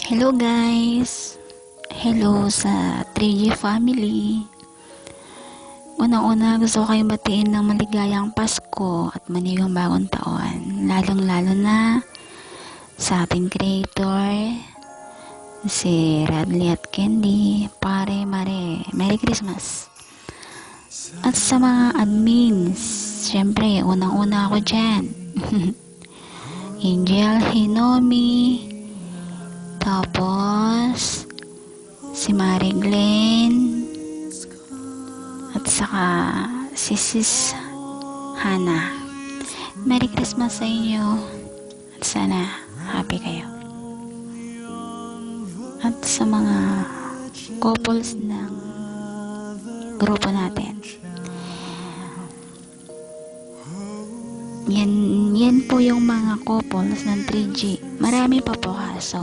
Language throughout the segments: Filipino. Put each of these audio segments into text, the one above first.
Hello guys! Hello sa 3G family. Unang-una gusto ko kayong batiin ng maligayang Pasko at manigong bagong taon. Lalong-lalo na sa ating creator, si Radley at Candy, Pare Mare. Merry Christmas! At sa mga admins, syempre, unang-una ako dyan. Angel Hinomi, tapos si Mary Glenn, at saka si Sis Hannah. Merry Christmas sa inyo at sana happy kayo. At sa mga couples ng grupo natin, yan po yung mga couples ng 3G. Marami pa po kaso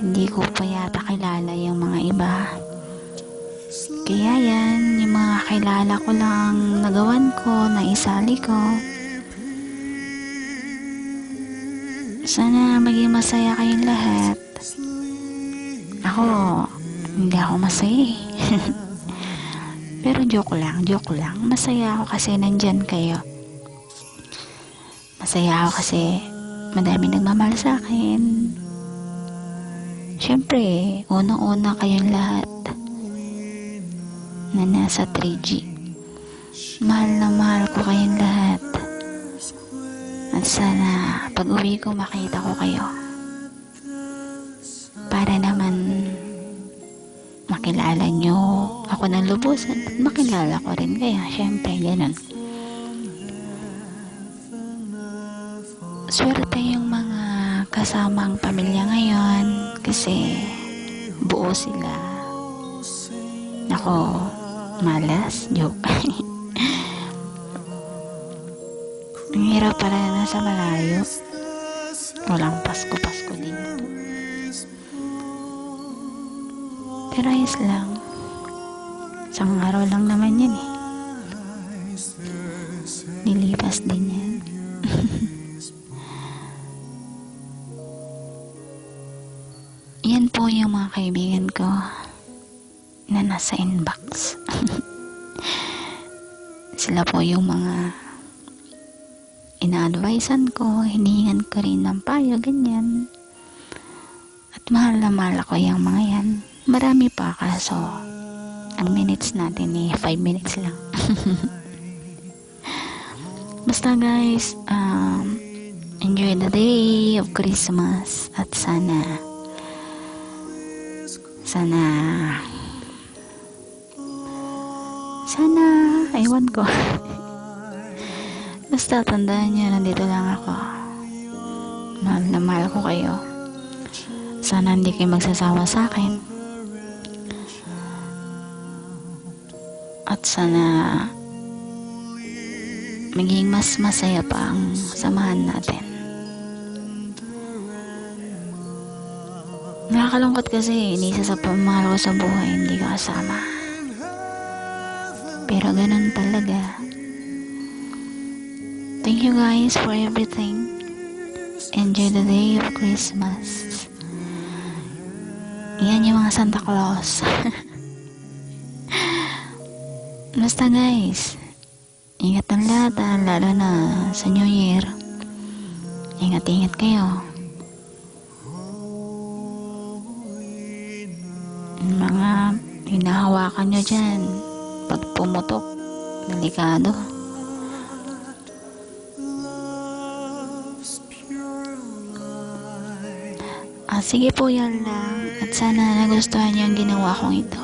hindi ko pa yata kilala yung mga iba. Kaya yan, yung mga kilala ko lang nagawan ko, na isali ko. Sana maging masaya kayong lahat. Ako, hindi ako masaya eh. Pero joke lang. Masaya ako kasi nandyan kayo. Masaya ako kasi madami nagmamahal sa akin. Siyempre, unang-una kayong lahat na nasa 3G. Mahal na mahal ko kayong lahat. At sana pag uwi ko makita ko kayo. Para naman makilala nyo ako ng lubusan at makilala ko rin kayo. Siyempre, ganun. Swerte yung mga kasamang pamilya ngayon kasi buo sila. Ako, malas, joke. Ang hirap pala na nasa malayo. Walang Pasko din. Pero ayos lang. Isang araw lang naman yan eh. Nilipas din yan. Yan po yung mga kaibigan ko na nasa inbox. Sila po yung mga ina-advisean ko, hinihingan ko rin ng payo, ganyan. At mahal na mahal ako yung mga yan. Marami pa kaso ang minutes natin eh 5 minutes lang. Basta guys, enjoy the day of Christmas at sana ewan ko. Basta tandaan nyo, nandito lang ako. Mahal na mahal ko kayo. Sana hindi kayo magsasawa sa akin. At sana maging mas masaya pa ang samahan natin. Nakakalungkot kasi inisa sa pamahal ko sa buhay, hindi ko kasama. Pero ganun talaga. Thank you guys for everything. Enjoy the day of Christmas. Yan yung mga Santa Claus. Basta guys, ingat ang lahat, lalo na sa New Year. Ingat kayo. Mga hinahawakan nyo dyan, pag pumutok, delikado. Sige po, yan lang. At sana nagustuhan nyo ang ginawa kong ito.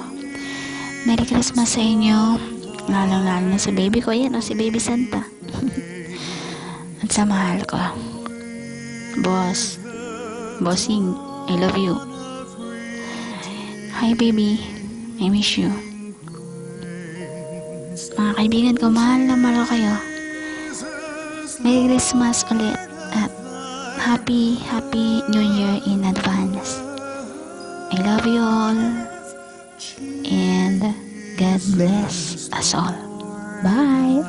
Merry Christmas sa inyo. Lalo na sa baby ko. Yan o, si Baby Santa. At sa mahal ko. Bossing, I love you. Hi baby, I miss you. Mga kaibigan ko, mahal na mahal ko kayo. Merry Christmas ulit at Happy New Year in advance. I love you all and God bless us all. Bye.